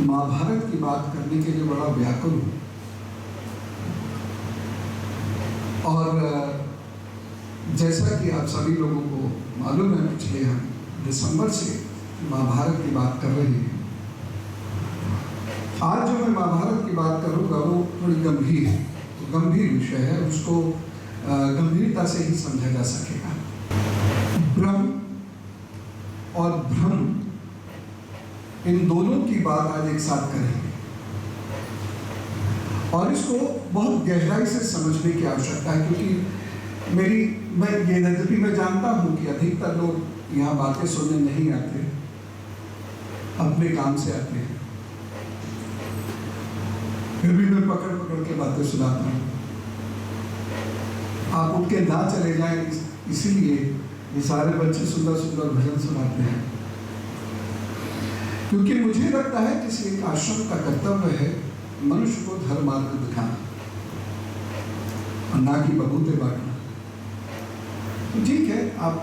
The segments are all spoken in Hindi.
महाभारत की बात करने के लिए बड़ा व्याकुल हूँ। और जैसा कि आप सभी लोगों को मालूम है, पिछले हम दिसंबर से महाभारत की बात कर रहे हैं। आज जो मैं महाभारत की बात करूँगा वो थोड़ी गंभीर विषय है, उसको गंभीरता से ही समझा जा सकेगा। ब्रह्म और भ्रम, इन दोनों की बात आज एक साथ करेंगे और इसको बहुत गहराई से समझने की आवश्यकता है, क्योंकि मैं जानता हूं कि अधिकतर लोग यहाँ बातें सुनने नहीं आते, अपने काम से आते हैं। फिर भी मैं पकड़ के बातें सुनाता हूँ। आप उठ के ना चले जाएं, इसीलिए ये सारे बच्चे सुंदर भजन सुनाते हैं, क्योंकि मुझे लगता है किसी एक आश्रम का कर्तव्य है मनुष्य को धर्म मार्ग दिखाना और ना कि बबूते बांटना। तो ठीक है, आप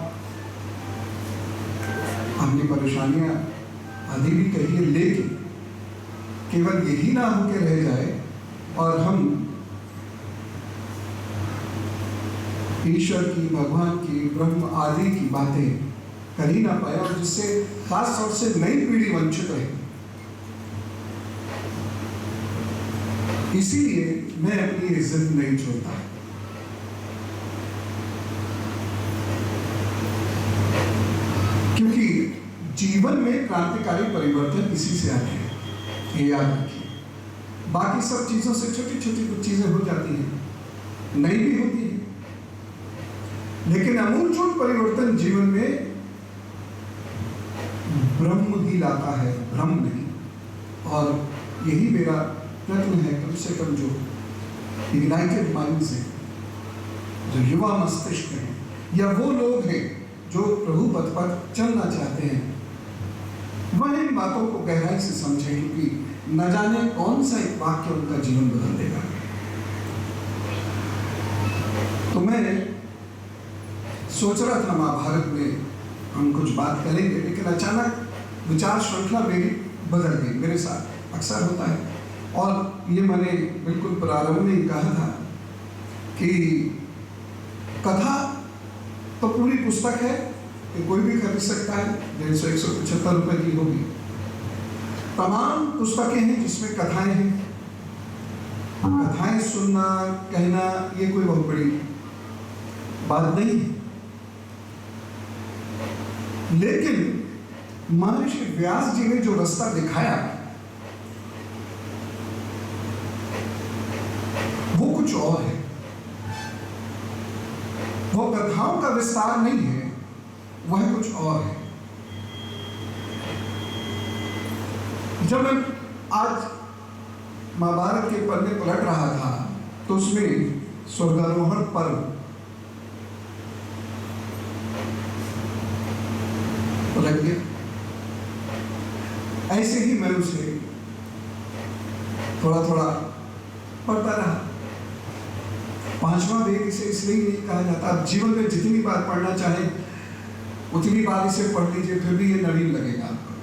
अपनी परेशानियां आदि भी कहिए, लेकिन केवल यही ना होके रह जाए और हम ईश्वर की, भगवान की, ब्रह्म आदि की बातें कर ही ना पाए, और जिससे खास तौर से नई पीढ़ी वंचित है। इसीलिए मैं अपनी इज्जत नहीं छोड़ता। क्योंकि जीवन में क्रांतिकारी परिवर्तन इसी से आते हैं, ये याद रखिए। बाकी सब चीजों से छोटी छोटी कुछ चीजें हो जाती हैं, नई भी होती है, लेकिन अमूलचूल परिवर्तन जीवन में ब्रह्म ही लाता है, ब्रह्म नहीं। और यही मेरा प्रयत्न है, कम से कम जो इग्नाइटेड माइंड्स हैं, जो युवा मस्तिष्क हैं, या वो लोग हैं जो प्रभु पथ पर चलना चाहते हैं, वह इन बातों को गहराई से समझें, क्योंकि न जाने कौन सा एक वाक्य उनका जीवन बदल देगा। तो मैं सोच रहा था महाभारत में हम कुछ बात करेंगे, लेकिन अचानक विचार श्रृंखला मेरी बदल गई। मेरे साथ अक्सर होता है, और ये मैंने बिल्कुल प्रारंभ में ही कहा था कि कथा तो पूरी पुस्तक है कि कोई भी खरीद सकता है, 150-175 रुपए की होगी। तमाम पुस्तकें हैं जिसमें कथाएं हैं। कथाएं सुनना, कहना, ये कोई बहुत बड़ी बात नहीं है, लेकिन महर्षि व्यास जी ने जो रास्ता दिखाया वो कुछ और है। वो कथाओं का विस्तार नहीं है, वह कुछ और है। जब मैं आज महाभारत के पन्ने पलट रहा था तो उसमें स्वर्गारोहण पर्व लग गया। ऐसे ही मैं उसे थोड़ा पढ़ता रहा। 5वां वेद इसे इसलिए नहीं कहा जाता। आप जीवन में जितनी बार पढ़ना चाहे उतनी बार इसे पढ़ लीजिए, फिर भी ये नवीन लगेगा आपको।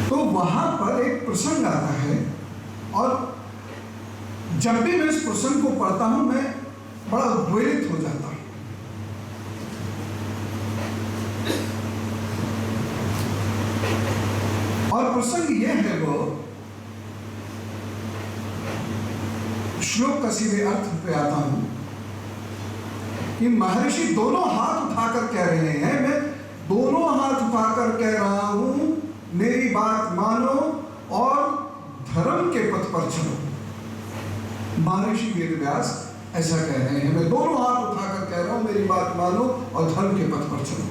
तो वहां पर एक प्रसंग आता है, और जब भी मैं इस प्रसंग को पढ़ता हूं मैं बड़ा उद्वेलित हो जाता हूं। और प्रसंग यह है, वो श्लोक का सीधे अर्थ पे आता हूं कि महर्षि दोनों हाथ उठाकर कह रहे हैं, मैं दोनों हाथ उठाकर कह रहा हूं, मेरी बात मानो और धर्म के पथ पर चलो। महर्षि वेदव्यास ऐसा कह रहे हैं, मैं दोनों हाथ उठाकर कह रहा हूं, मेरी बात मानो और धर्म के पथ पर चलो।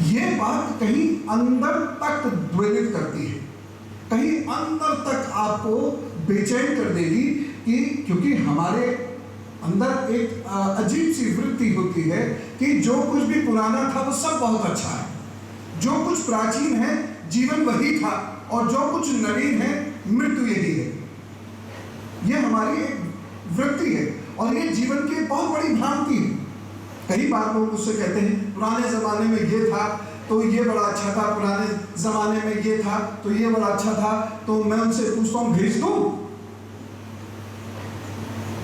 ये बात कहीं अंदर तक द्वेलित करती है, कहीं अंदर तक आपको बेचैन कर देगी, कि क्योंकि हमारे अंदर एक अजीब सी वृत्ति होती है कि जो कुछ भी पुराना था वो सब बहुत अच्छा है, जो कुछ प्राचीन है जीवन वही था, और जो कुछ नवीन है मृत्यु यही है। ये हमारी एक वृत्ति है, और ये जीवन की बहुत बड़ी भ्रांति है। कई बार लोग मुझसे कहते हैं पुराने ज़माने में ये था तो ये बड़ा अच्छा था, पुराने ज़माने में ये था तो ये बड़ा अच्छा था। तो मैं उनसे पूछता हूँ भेज दूँ?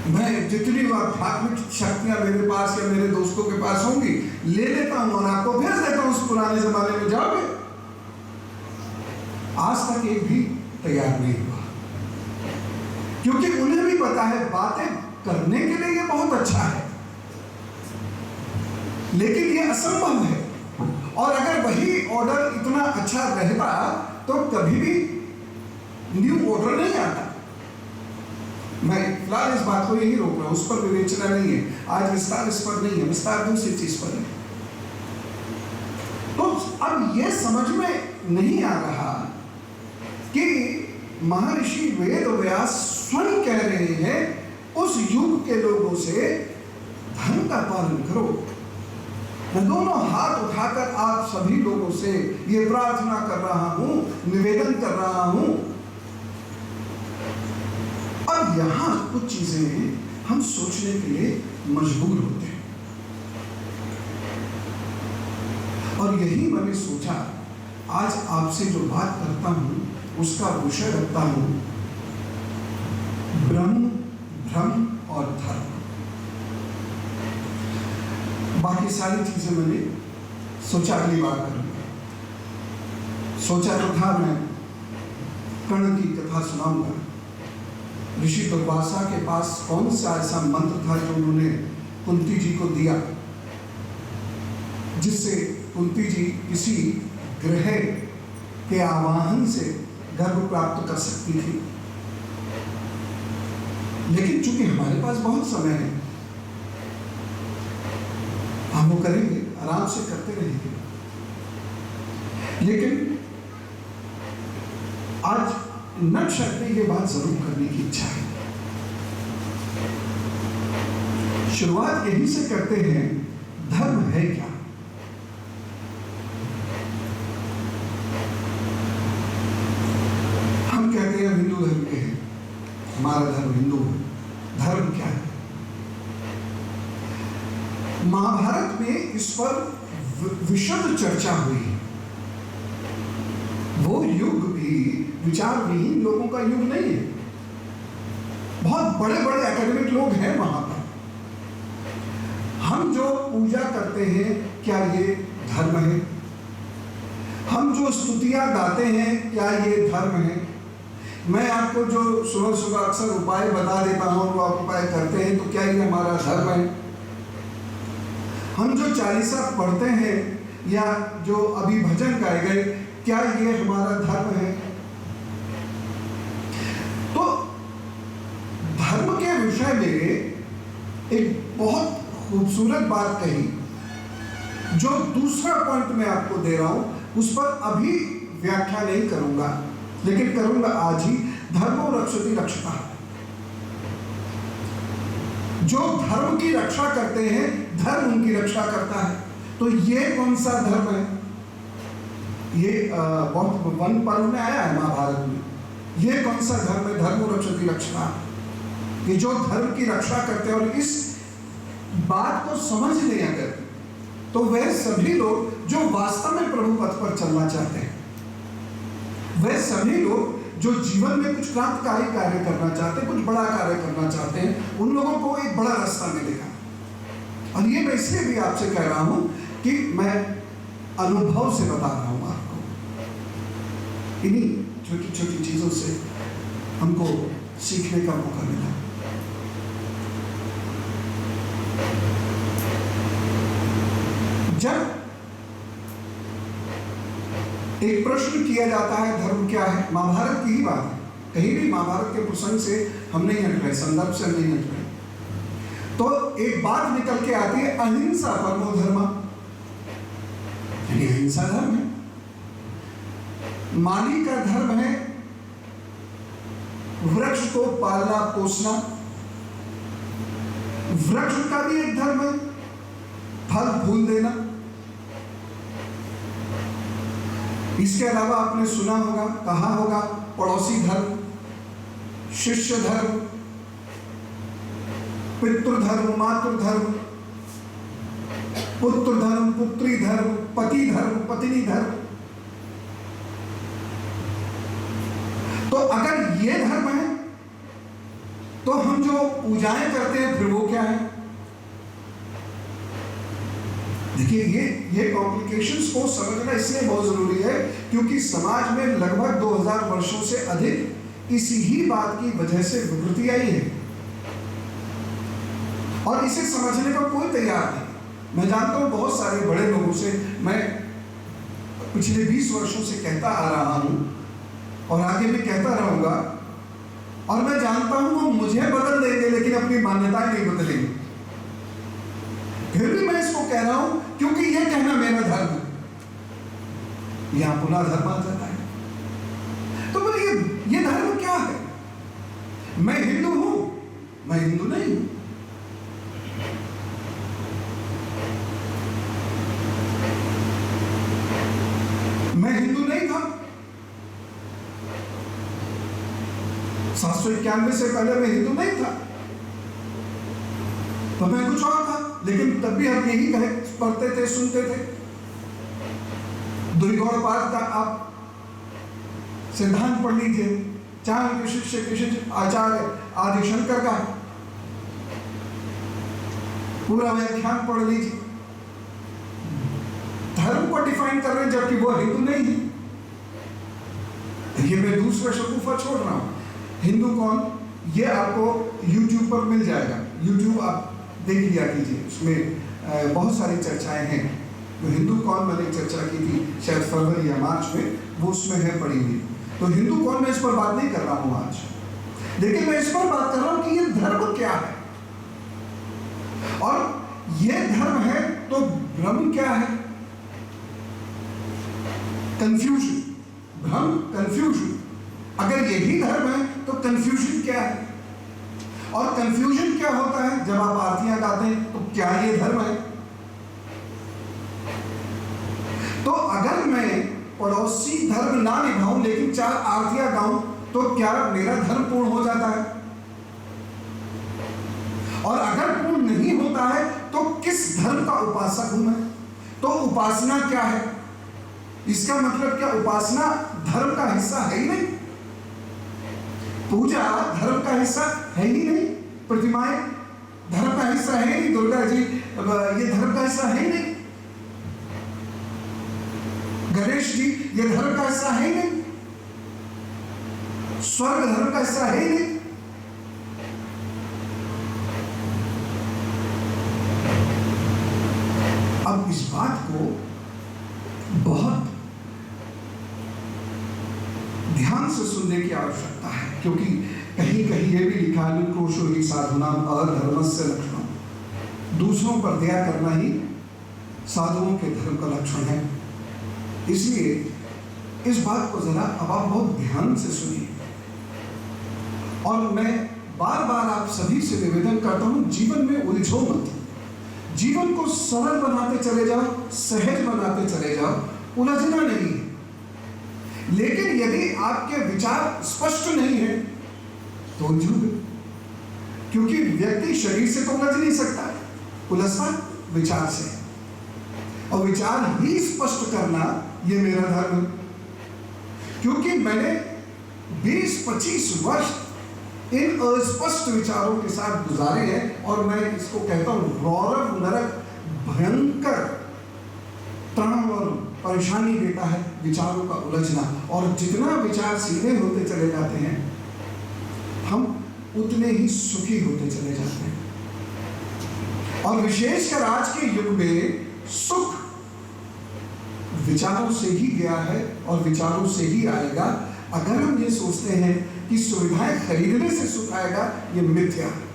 मैं जितनी आध्यात्मिक शक्तियां मेरे पास या मेरे दोस्तों के पास होंगी ले लेता हूं और आपको भेज देता हूं उस पुराने ज़माने में, जाओगे? आज तक एक भी तैयार नहीं हुआ, क्योंकि उन्हें भी पता है बातें करने के लिए ये बहुत अच्छा है, लेकिन ये असंभव है। और अगर वही ऑर्डर इतना अच्छा रहता तो कभी भी न्यू ऑर्डर नहीं आता। मैं फिलहाल इस बात को यही रोक रहा हूं, उस पर विवेचना नहीं है, आज विस्तार इस पर नहीं है, विस्तार दूसरी चीज पर है। तो अब यह समझ में नहीं आ रहा कि महर्षि वेद व्यास स्वयं कह रहे हैं उस युग के लोगों से धर्म का पालन करो। मैं दोनों हाथ उठाकर आप सभी लोगों से ये प्रार्थना कर रहा हूं, निवेदन कर रहा हूं। अब यहां कुछ चीजें हम सोचने के लिए मजबूर होते हैं, और यही मैंने सोचा आज आपसे जो बात करता हूं उसका विषय रखता हूं ब्रह्म, भ्रम और धर्म। बाकी सारी चीजें मैंने सोचा अगली बार करूंगा। सोचा तो था मैं कर्ण की कथा सुनाऊंगा। ऋषि दुर्वासा के पास कौन सा ऐसा मंत्र था जो उन्होंने कुंती जी को दिया, जिससे कुंती जी किसी ग्रह के आवाहन से गर्भ प्राप्त कर सकती थी। लेकिन चूंकि हमारे पास बहुत समय है, हम वो करेंगे, आराम से करते रहेंगे। लेकिन आज नक्शर में ये बात जरूर करने की इच्छा है। शुरुआत यही से करते हैं, धर्म है क्या? हम कहते हैं हिंदू धर्म के हैं, हमारा धर्म हिंदू है। धर्म क्या है? महाभारत में इस पर विशद चर्चा हुई। वो युग भी विचार विहीन लोगों का युग नहीं है। बहुत बड़े बड़े एकेडमिक लोग हैं वहां पर। हम जो पूजा करते हैं क्या ये धर्म है? हम जो स्तुतियां गाते हैं क्या ये धर्म है? मैं आपको जो सुबह सुबह अक्सर उपाय बता देता हूं और आप उपाय करते हैं, तो क्या ये हमारा धर्म है? हम जो चालीसा पढ़ते हैं या जो अभी भजन गाए गए, क्या ये हमारा धर्म है? तो धर्म के विषय में एक बहुत खूबसूरत बात कही, जो दूसरा पॉइंट मैं आपको दे रहा हूं, उस पर अभी व्याख्या नहीं करूंगा, लेकिन करूंगा आज ही। धर्मो रक्षति रक्षता। जो धर्म की रक्षा करते हैं, धर्म उनकी रक्षा करता है। तो ये कौन सा धर्म है? ये बहुत वन पर्व में आया है महाभारत में। ये कौन सा धर्म है? धर्मो रक्षति रक्षता। ये जो धर्म की रक्षा करते हैं, और इस बात को समझ लें अगर, तो वह सभी लोग जो वास्तव में प्रभु पथ पर चलना चाहते हैं, वह सभी लोग जो जीवन में कुछ क्रांतिकारी कार्य करना चाहते हैं, कुछ बड़ा कार्य करना चाहते हैं, उन लोगों को एक बड़ा रास्ता मिलेगा। और ये मैं इसलिए भी आपसे कह रहा हूं कि मैं अनुभव से बता रहा हूं आपको। इन्हीं छोटी छोटी चीजों से हमको सीखने का मौका मिला। जब एक प्रश्न किया जाता है धर्म क्या है, महाभारत की ही बात है, कहीं भी महाभारत के प्रसंग से हम नहीं हट रहे, संदर्भ से नहीं हट रहे, तो एक बात निकल के आती है, अहिंसा परमो धर्म, यानी अहिंसा धर्म है। माली का धर्म है वृक्ष को पालना पोसना, वृक्ष का भी एक धर्म है फल फूल देना। इसके अलावा आपने सुना होगा, कहा होगा, पड़ोसी धर्म, शिष्य धर्म, पितृ धर्म, मातृ धर्म, पुत्र धर्म, पुत्री धर्म, पति धर्म, पत्नी धर्म। तो अगर ये धर्म है तो हम जो पूजाएं करते हैं फिर वो क्या है? देखिए ये कॉम्प्लिकेशंस को समझना इसलिए बहुत जरूरी है क्योंकि समाज में लगभग 2000 वर्षों से अधिक इसी ही बात की वजह से विकृति आई है और इसे समझने का कोई तैयार नहीं। मैं जानता हूं बहुत सारे बड़े लोगों से, मैं पिछले 20 वर्षों से कहता आ रहा हूं और आगे भी कहता रहूंगा, और मैं जानता हूं वो मुझे बदल देंगे लेकिन अपनी मान्यताएं नहीं बदलेंगे। फिर भी मैं इसको कह रहा हूं क्योंकि यह कहना मेरा धर्म है। यहां पुनः धर्म आ जाता है। तो बोलिए ये धर्म क्या है? मैं हिंदू हूं, मैं हिंदू नहीं हूं। मैं हिंदू नहीं था। 791 से पहले मैं हिंदू नहीं था, तो मैं कुछ और था, लेकिन तब भी हम यही कहे पढ़ते थे, सुनते थे। द्विगौड़पाद का आप सिद्धांत पढ़ लीजिए, चाहे उनके शिष्य कृष्ण आचार्य आदिशंकर का पूरा व्याख्यान पढ़ लीजिए। धर्म को डिफाइन कर रहे हैं जबकि वो हिंदू नहीं है। ये मैं दूसरा शकुफा छोड़ रहा हूं। हिंदू कौन, ये आपको YouTube पर मिल जाएगा। YouTube आप देख लिया कीजिए, उसमें बहुत सारी चर्चाएं हैं। तो हिंदू कौन मैंने चर्चा की थी शायद फरवरी या मार्च में, वो उसमें है पड़ी हुई। तो हिंदू कौन, मैं इस पर बात नहीं कर रहा हूं आज, लेकिन मैं इस पर बात कर रहा हूं कि ये धर्म क्या है। और ये धर्म है तो भ्रम क्या है? कंफ्यूजन, भ्रम, कंफ्यूजन। अगर यही धर्म है तो कंफ्यूजन क्या है? और कंफ्यूजन क्या होता है? जब आप आरतियां गाते हैं तो क्या ये धर्म है? तो अगर मैं पड़ोसी धर्म ना निभाऊं लेकिन 4 आरतियां गाऊं तो क्या मेरा धर्म पूर्ण हो जाता है? और अगर पूर्ण नहीं होता है तो किस धर्म का उपासक हूं मैं? तो उपासना क्या है? इसका मतलब क्या उपासना धर्म का हिस्सा है ही नहीं? पूजा धर्म का हिस्सा है ही नहीं? प्रतिमाएं धर्म का हिस्सा है ही नहीं? दुर्गा जी ये धर्म का हिस्सा है ही नहीं? गणेश जी ये धर्म का हिस्सा है ही नहीं? स्वर्ग धर्म का हिस्सा है ही नहीं? अब इस बात को बहुत ध्यान से सुनने की आवश्यकता है क्योंकि कहीं कहीं यह भी लिखा है क्रोशो ही साधुनाम अधर्मस्य लक्षणम, दूसरों पर दया करना ही साधुओं के धर्म का लक्षण है। इसलिए इस बात को जरा अब आप बहुत ध्यान से सुनिए और मैं बार बार आप सभी से निवेदन करता हूं, जीवन में उलझो मत। जीवन को सरल बनाते चले जाओ, सहज बनाते चले जाओ, उलझना नहीं है। लेकिन यदि आपके विचार स्पष्ट नहीं है तो उलझोगे, क्योंकि व्यक्ति शरीर से तो उलझ नहीं सकता, उलझता विचार से। और विचार ही स्पष्ट करना ये मेरा धर्म है, क्योंकि मैंने 20-25 वर्ष इन अस्पष्ट विचारों के साथ गुजारे हैं और मैं इसको कहता हूं रौरव नरक भयंकर तनाव और परेशानी देता है विचारों का उलझना। और जितना विचार सीधे होते चले जाते हैं हम उतने ही सुखी होते चले जाते हैं। और विशेषकर आज के युग में सुख विचारों से ही गया है और विचारों से ही आएगा। अगर हम ये सोचते हैं कि सुविधाएं खरीदने से सुख आएगा, ये मिथ्या है।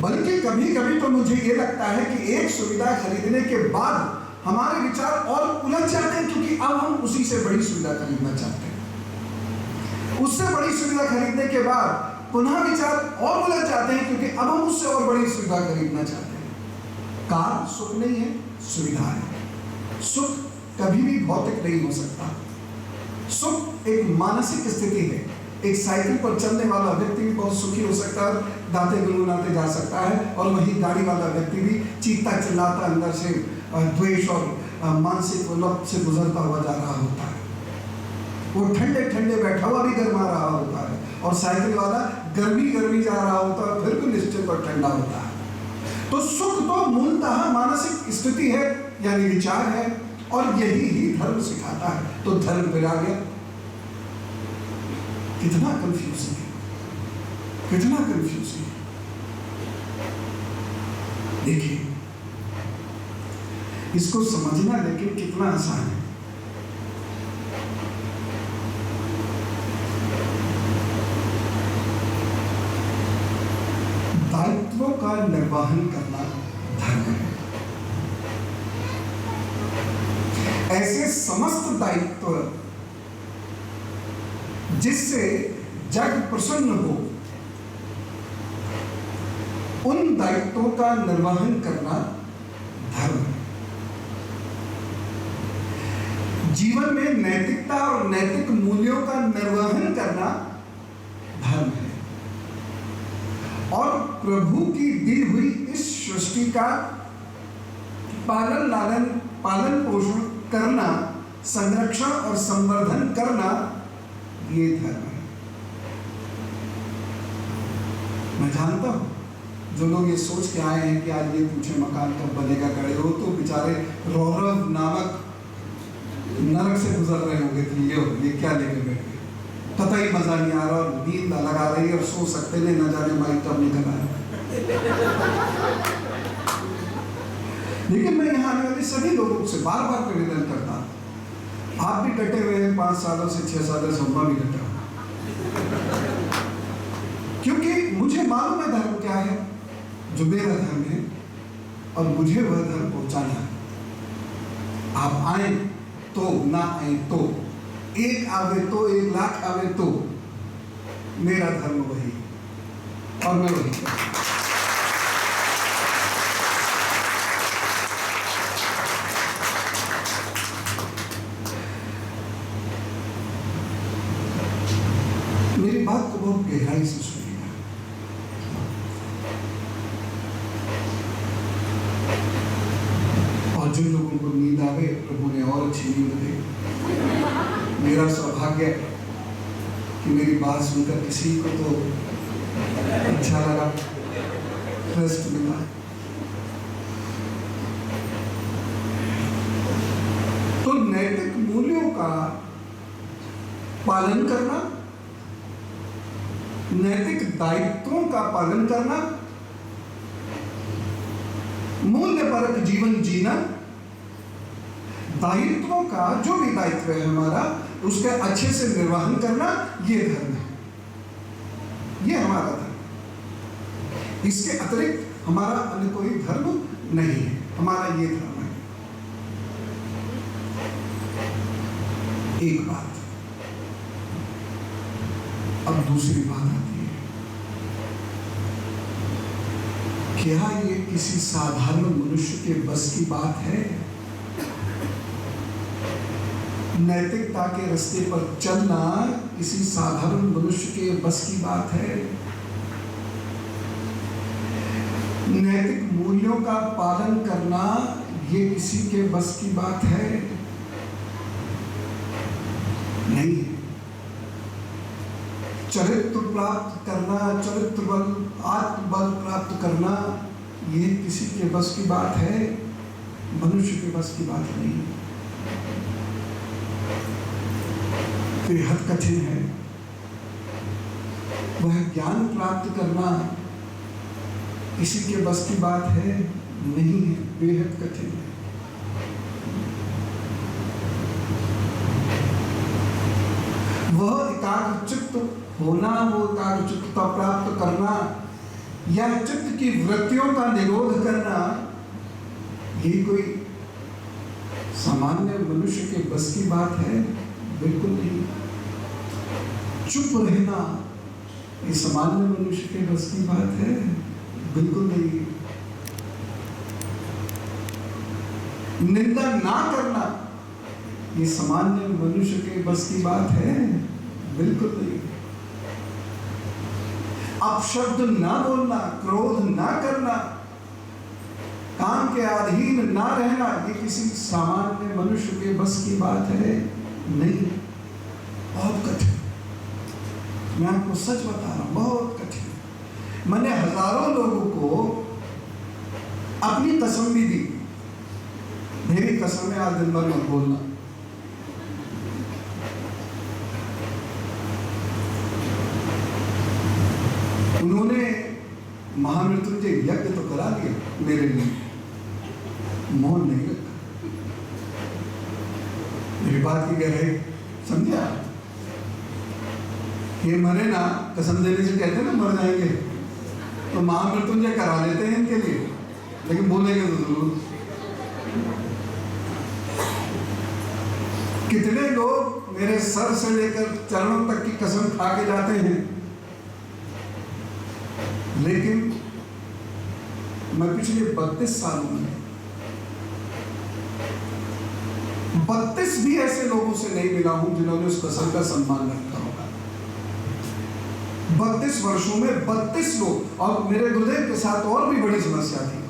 बल्कि कभी कभी तो मुझे ये लगता है कि एक सुविधा खरीदने के बाद हमारे विचार और उलझ जाते हैं, क्योंकि अब हम उसी से बड़ी सुविधा खरीदना चाहते हैं। उससे बड़ी सुविधा खरीदने के बाद पुनः विचार और उलझ जाते हैं, क्योंकि अब हम उससे और बड़ी सुविधा खरीदना चाहते हैं। कार सुख नहीं है, सुविधा है। सुख कभी भी भौतिक नहीं हो सकता। सुख एक मानसिक स्थिति है। एक साइकिल पर चलने वाला व्यक्ति भी बहुत सुखी हो सकता है, गाते गुनगुनाते जा सकता है, और वही गाड़ी वाला व्यक्ति भी चीखता चिल्लाता अंदर से द्वेष और मानसिक उलट से गुजरता हुआ जा रहा होता है। वो ठंडे ठंडे बैठा हुआ भी गर्मा रहा होता है, और साइकिल वाला गर्मी गर्मी जा रहा होता है, फिर भी निश्चित और ठंडा होता है। तो सुख तो मूलतः मानसिक स्थिति है, यानी विचार है, और यही ही धर्म सिखाता है। तो धर्म फिर आ गया। कितना कंफ्यूजिंग है, कितना कंफ्यूजिंग है। देखिए, इसको समझना लेकिन कितना आसान है। दायित्वों का निर्वहन करना धर्म है। ऐसे समस्त दायित्व जिससे जग प्रसन्न हो, उन दायित्वों का निर्वहन करना धर्म है। जीवन में नैतिकता और नैतिक मूल्यों का निर्वहन करना धर्म है। और प्रभु की दी हुई इस सृष्टि का पालन पोषण करना, संरक्षण और संवर्धन करना, ये धर्म है। मैं जानता हूं जो लोग ये सोच के आए हैं कि आज ये पूछे मकान कब बनेगा, खड़े हो, तो बेचारे रौरव नामक नरक से गुजर रहे होंगे कि ये क्या लेके बैठे, पता ही मजा नहीं आ रहा, और नींद लगा रही है, और सो सकते नहीं, न जाने माइक कब निकल आया। लेकिन मैं यहाँ आने वाले सभी लोगों से बार बार निवेदन करता हूं, आप भी डटे हुए हैं 5 सालों से, 6 सालों से, मैं भी डटा हूं, क्योंकि मुझे मालूम है धर्म क्या है, जो मेरा धर्म है, और मुझे वह धर्म पहुंचाना है। आप आए तो, ना आए तो, 1 आवे तो, 1 लाख आवे तो, मेरा धर्म वही, और मैं वही करता हूं। मेरी बात को बहुत गहराई से सुनिएगा। और जिन लोगों को नींद आवे, प्रभु ने और अच्छी नींद दे। मेरा सौभाग्य कि मेरी बात सुनकर किसी को तो अच्छा लगा, रेस्ट मिला। तो नैतिक मूल्यों का पालन करना, नैतिक दायित्वों का पालन करना, मूल्यपरक जीवन जीना, दायित्वों का जो भी दायित्व है हमारा, उसका अच्छे से निर्वहन करना, ये धर्म है, ये हमारा धर्म। इसके अतिरिक्त हमारा अन्य कोई धर्म नहीं है, हमारा ये धर्म है। एक बात। अब दूसरी बात आती है, क्या ये किसी साधारण मनुष्य के बस की बात है? नैतिकता के रास्ते पर चलना किसी साधारण मनुष्य के बस की बात है? नैतिक मूल्यों का पालन करना ये किसी के बस की बात है? नहीं है। चरित्र प्राप्त करना, चरित्र बल, आत्मबल प्राप्त करना, ये किसी के बस की बात है, मनुष्य के बस की बात नहीं है। बेहद कठिन है। वह ज्ञान प्राप्त करना किसी के बस की बात है, नहीं है, बेहद कठिन है। वह एकाग्रचित्त होना, वो एकाग्रचित्तता प्राप्त करना, या चित्त की वृत्तियों का निरोध करना, ये कोई सामान्य मनुष्य के बस की बात है? बिल्कुल नहीं। चुप रहना ये सामान्य मनुष्य के बस की बात है? बिल्कुल नहीं। निंदा ना करना ये सामान्य मनुष्य के बस की बात है? बिल्कुल नहीं। अपशब्द ना बोलना, क्रोध ना करना, काम के अधीन ना रहना, ये किसी सामान्य मनुष्य के बस की बात है नहीं। बहुत कठिन, मैं आपको सच बता रहा हूं, बहुत कठिन। मैंने हजारों लोगों को अपनी कसम भी दी, मेरी कसम है आज दिन भर मत बोलना। उन्होंने महामृत्युंजय यज्ञ तो करा दिया मेरे लिए, मौन नहीं रखा। मेरी बात की गहराई समझा? ये मरे ना, कसम देने से कहते हैं ना मर जाएंगे, तो महामृत्युंजय करा लेते हैं इनके लिए, लेकिन बोलेंगे तो जरूर। कितने लोग मेरे सर से लेकर चरणों तक की कसम खा के जाते हैं, लेकिन मैं पिछले 32 सालों में 32 भी ऐसे लोगों से नहीं मिला हूं जिन्होंने उस कसम का सम्मान रखा होगा। 32 वर्षों में 32 लोग, और मेरे गुरुदेव के साथ और भी बड़ी समस्या थी।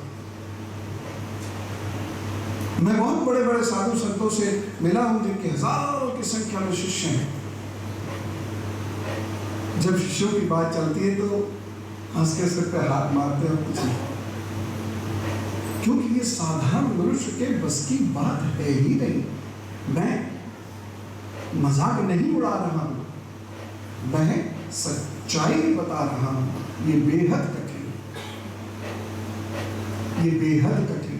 मैं बहुत बड़े बड़े साधु संतों से मिला हूं जिनके हजारों की संख्या में शिष्य हैं। जब शिष्यों की बात चलती है तो हंस के सिर पे हाथ मारते हैं, कुछ नहीं, क्योंकि ये साधारण मनुष्य के बस की बात है ही नहीं। मैं मजाक नहीं उड़ा रहा हूं, मैं सच्चाई बता रहा हूं। ये बेहद कठिन, ये बेहद कठिन।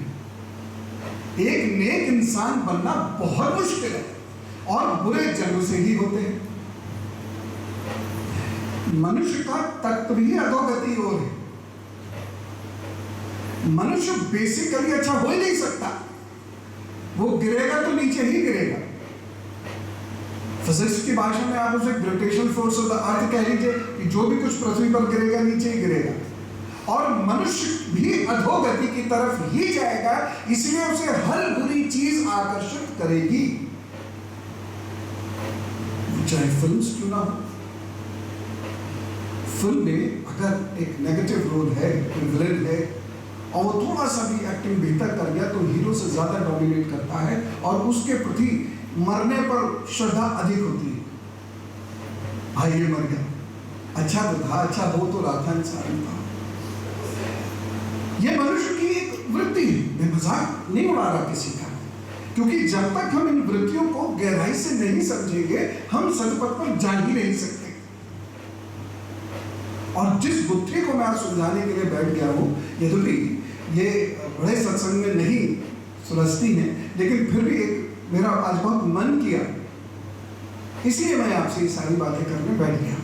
एक नेक इंसान बनना बहुत मुश्किल है, और बुरे जन्म से ही होते हैं। मनुष्य का तत्व ही अधोगति और है। मनुष्य बेसिकली अच्छा हो ही नहीं सकता, वो गिरेगा तो नीचे ही गिरेगा। फिजिक्स की भाषा में आप उसे gravitation force of the earth कह लीजिए कि जो भी कुछ पृथ्वी पर गिरेगा नीचे ही गिरेगा, और मनुष्य भी अधोगति की तरफ ही जाएगा, इसलिए उसे हर बुरी चीज आकर्षित करेगी, चाहे फिल्म क्यों ना हो। फिल्म में अगर एक नेगेटिव रोल है, विलेन है, और वो थोड़ा सा भी एक्टिंग बेहतर कर गया तो हीरो से ज्यादा डोमिनेट करता है, और उसके प्रति मरने पर श्रद्धा अधिक होती है। भाई ये मर गया, अच्छा तो था, अच्छा हो तो रहा था, इंसान था। ये मनुष्य की एक वृत्ति है, मैं मजाक नहीं उड़ा रहा किसी का, क्योंकि जब तक हम इन वृत्तियों को गहराई से नहीं समझेंगे, हम सतपथ पर जा ही नहीं सकते। और जिस बुद्धि को मैं आज सुलझाने के लिए बैठ गया हूं, यद्यपि ये बड़े सत्संग में नहीं सुलझती है, लेकिन फिर भी एक मेरा आज बहुत मन किया, इसलिए मैं आपसे ये सारी बातें करने बैठ गया।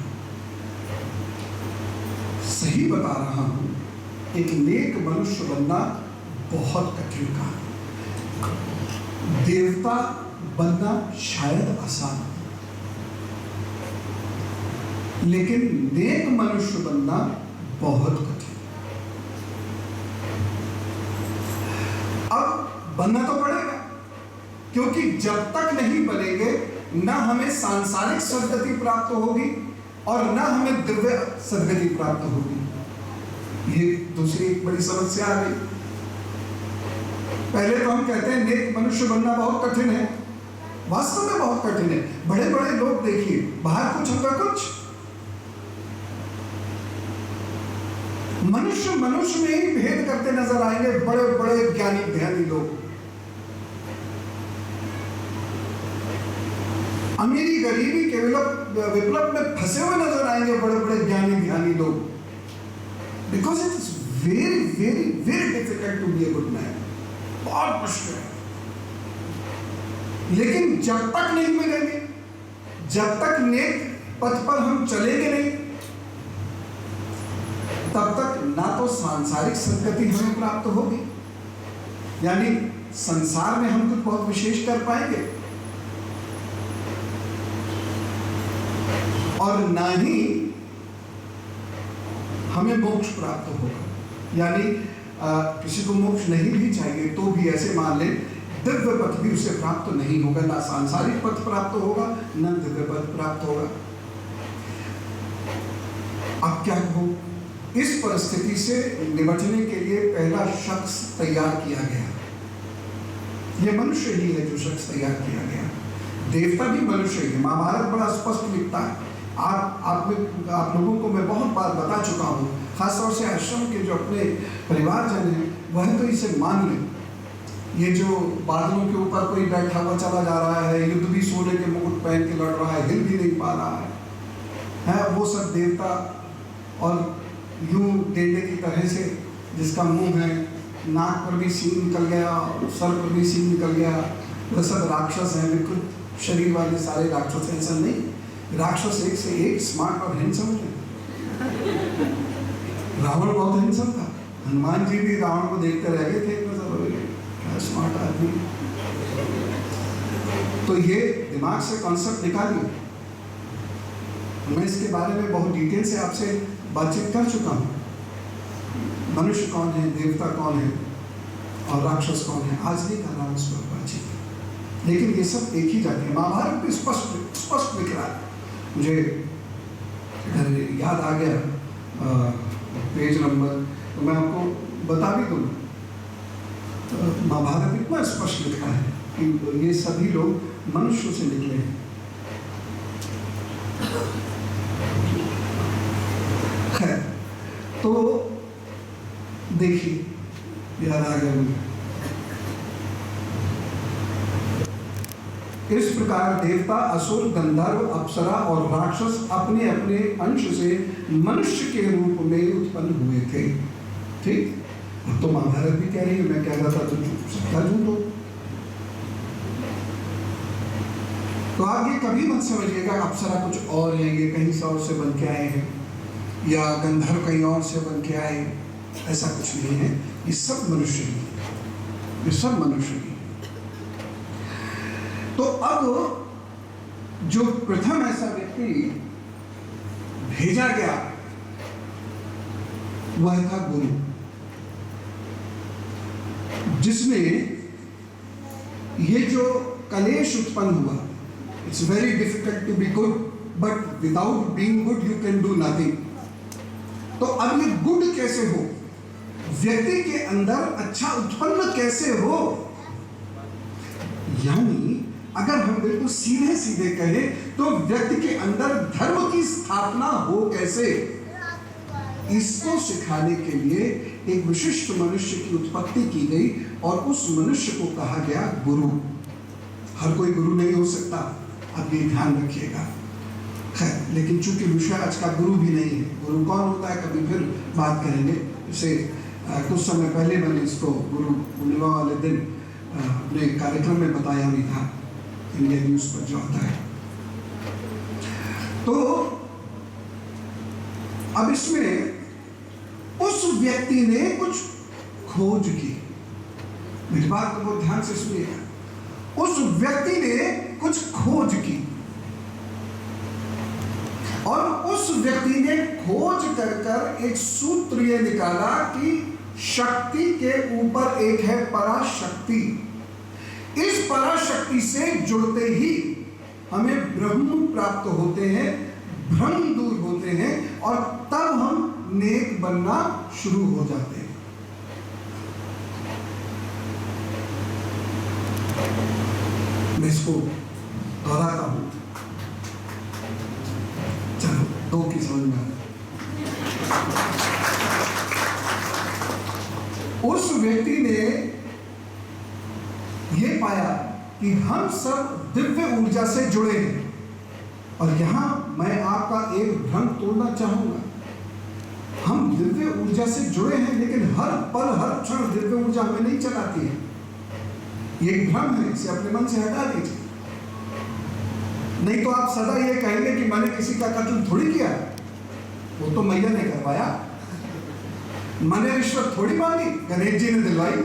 सही बता रहा हूं, एक नेक मनुष्य बनना बहुत कठिन काम, देवता बनना शायद आसान, लेकिन नेक मनुष्य बनना बहुत कठिन। अब बनना तो पड़ेगा, क्योंकि जब तक नहीं बनेंगे ना हमें सांसारिक सद्गति प्राप्त होगी और ना हमें दिव्य सद्गति प्राप्त होगी। ये दूसरी एक बड़ी समस्या आ गई। पहले तो हम कहते हैं नेक मनुष्य बनना बहुत कठिन है, वास्तव में बहुत कठिन है। बड़े बड़े लोग देखिए, बाहर कुछ होगा कुछ, मनुष्य मनुष्य में ही भेद करते नजर आएंगे। बड़े बड़े ज्ञानी ध्यानी लोग, अमीरी गरीबी के विप्लव में फंसे हुए नजर आएंगे बड़े बड़े ज्ञानी ध्यानी लोग, because it is very very very difficult to be a good man. बहुत मुश्किल है। लेकिन जब तक नहीं मिलेंगे, जब तक नेक पथ पर हम चलेंगे नहीं, तब तक ना तो सांसारिक सद्गति हमें प्राप्त होगी, यानी संसार में हम कुछ बहुत विशेष कर पाएंगे, और ना ही हमें मोक्ष प्राप्त होगा। यानी किसी को मोक्ष नहीं भी चाहिए तो भी ऐसे मान ले, दिव्य पथ भी उसे प्राप्त नहीं होगा, ना सांसारिक पथ प्राप्त होगा, ना दिव्य पथ प्राप्त होगा। अब क्या हो? इस परिस्थिति से निपटने के लिए पहला शख्स तैयार किया गया। यह मनुष्य ही है जो शख्स तैयार किया गया। देवता भी मनुष्य ही है। महाभारत बड़ा स्पष्ट लिखता है। आप लोगों को मैं बहुत बार बता चुका हूँ, खासतौर से आश्रम के जो अपने परिवारजन हैं वह तो इसे मान लें। ये जो बादलों के ऊपर कोई बैठा हुआ चला जा रहा है, युद्ध भी सोने के मुकुट पहन के लड़ रहा है, हिल भी नहीं पा रहा है, वो सब देवता। और यूं गेंडे की तरह से जिसका मुंह है, नाक पर भी सींग निकल गया, सर पर भी सींग निकल गया, वह सब राक्षस हैं। बिल्कुल शरीर वाले सारे राक्षस हैं, ऐसा नहीं। राक्षस एक से एक स्मार्ट और हैंडसम है। रावण बहुत हैंडसम था। हनुमान जी भी रावण को देखते रह गए थे, क्या स्मार्ट आदमी। तो ये दिमाग से कॉन्सेप्ट निकालिए। मैं इसके बारे में बहुत डिटेल से आपसे बातचीत कर चुका हूँ। मनुष्य कौन है, देवता कौन है और राक्षस कौन है, आज नहीं कर रहा हूँ उस पर बातचीत। लेकिन ये सब एक ही जाति है। महाभारत में स्पष्ट लिख रहा है। मुझे याद आ गया पेज नंबर, तो मैं आपको बता भी दूँ। महाभारत इतना स्पष्ट लिखा है कि ये सभी लोग मनुष्यों से निकले हैं। खैर, तो देखिए, याद आ गया मुझे। इस प्रकार देवता, असुर, गंधर्व, अप्सरा और राक्षस अपने अपने अंश से मनुष्य के रूप में उत्पन्न हुए थे। ठीक, अब तो महाभारत भी कह रही है, मैं कह रहा था तो क्या झूठ। तो आप ये कभी मत समझिएगा अप्सरा कुछ और है, ये कहीं से और से बन के आए हैं, या गंधर्व कहीं और से बन के आए, ऐसा कुछ नहीं है। ये सब मनुष्य ही, ये सब मनुष्य ही। तो अब जो प्रथम ऐसा व्यक्ति भेजा गया वह था गुरु, जिसमें ये जो कलेश उत्पन्न हुआ। It's very difficult to be good, but without being good you can do nothing. तो अब ये गुड कैसे हो, व्यक्ति के अंदर अच्छा उत्पन्न कैसे हो, यानी अगर हम बिल्कुल सीधे सीधे कहें तो व्यक्ति के अंदर धर्म की स्थापना हो कैसे, इसको सिखाने के लिए एक विशिष्ट मनुष्य की उत्पत्ति की गई और उस मनुष्य को कहा गया गुरु। हर कोई गुरु नहीं हो सकता, आप ये ध्यान रखिएगा। खैर, लेकिन चूंकि विषय आज का गुरु भी नहीं है, गुरु कौन होता है कभी फिर बात करेंगे। इसे कुछ समय पहले मैंने इसको गुरु पूर्णिमा वाले दिन अपने कार्यक्रम में बताया भी था, इंडिया न्यूज पर जो आता है। तो अब इसमें उस व्यक्ति ने कुछ खोज की। मेरी बात को बहुत ध्यान से सुनिएगा। उस व्यक्ति ने कुछ खोज की और उस व्यक्ति ने खोज कर कर एक सूत्र ये निकाला कि शक्ति के ऊपर एक है पराशक्ति। इस पराशक्ति से जुड़ते ही हमें ब्रह्म प्राप्त होते हैं, भ्रम दूर होते हैं और तब हम नेक बनना शुरू हो जाते हैं। मैं इसको दोहराता हूं, चलो दो की समझ में। उस व्यक्ति ने यह पाया कि हम सब दिव्य ऊर्जा से जुड़े हैं। और यहां मैं आपका एक भ्रम तोड़ना चाहूंगा। हम दिव्य ऊर्जा से जुड़े हैं, लेकिन हर पल हर क्षण दिव्य ऊर्जा हमें नहीं चलाती है। ये एक भ्रम है, इसे अपने मन से हटा दीजिए। नहीं तो आप सदा ये कहेंगे कि मैंने किसी का कत्ल थोड़ी किया, वो तो मैया ने करवाया, मैंने रिश्वत थोड़ी मांगी, गणेश जी ने दिलवाई।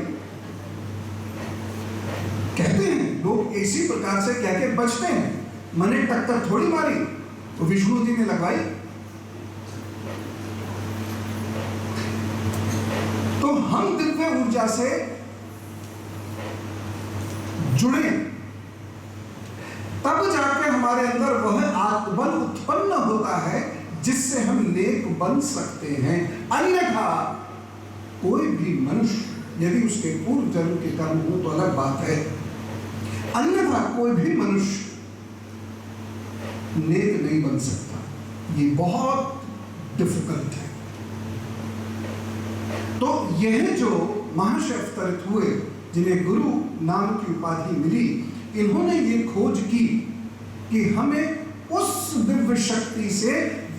कहते हैं लोग इसी प्रकार से कह के बचते हैं, मैंने टक्कर थोड़ी मारी, तो विष्णु जी ने लगवाई। तो हम दिव्य ऊर्जा से जुड़े, तब जाके हमारे अंदर वह आत्मबल उत्पन्न होता है जिससे हम नेक बन सकते हैं। अन्यथा कोई भी मनुष्य यदि उसके पूर्व जन्म के कर्म हो तो अलग बात है, अन्यथा कोई भी मनुष्य नेक नहीं बन सकता। ये बहुत डिफिकल्ट है। तो यह जो महर्षि अवतरित हुए जिन्हें गुरु नाम की उपाधि मिली, इन्होंने ये खोज की कि हमें उस दिव्य शक्ति से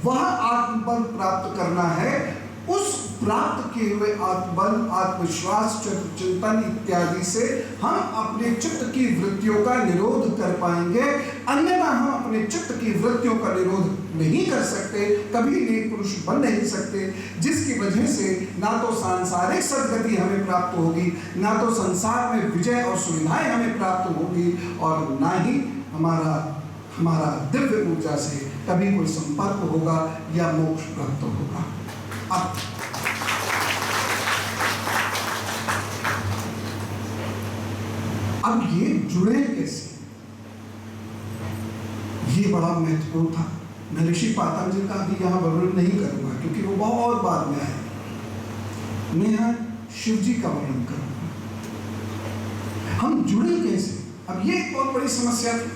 वह आत्मबल प्राप्त करना है। उस प्राप्त किए हुए आत्मबल, आत्मविश्वास, चिंतन इत्यादि से हम अपने चित्त की वृत्तियों का निरोध कर पाएंगे। अन्यथा हम अपने चित्त की वृत्तियों का निरोध नहीं कर सकते, कभी नेक पुरुष बन नहीं सकते, जिसकी वजह से ना तो सांसारिक सद्गति हमें प्राप्त होगी, ना तो संसार में विजय और सुविधाएं हमें प्राप्त होगी, और ना ही हमारा दिव्य ऊर्जा से कभी कोई संपर्क होगा या मोक्ष प्राप्त होगा। अब ये जुड़े कैसे, ये बड़ा महत्वपूर्ण था। मैं ऋषि पातंजलि का भी यहाँ वर्णन नहीं करूंगा क्योंकि वो बहुत बाद में आए। मैं यहाँ शिव जी का वर्णन करूंगा। हम जुड़े कैसे, अब ये एक बहुत बड़ी समस्या थी।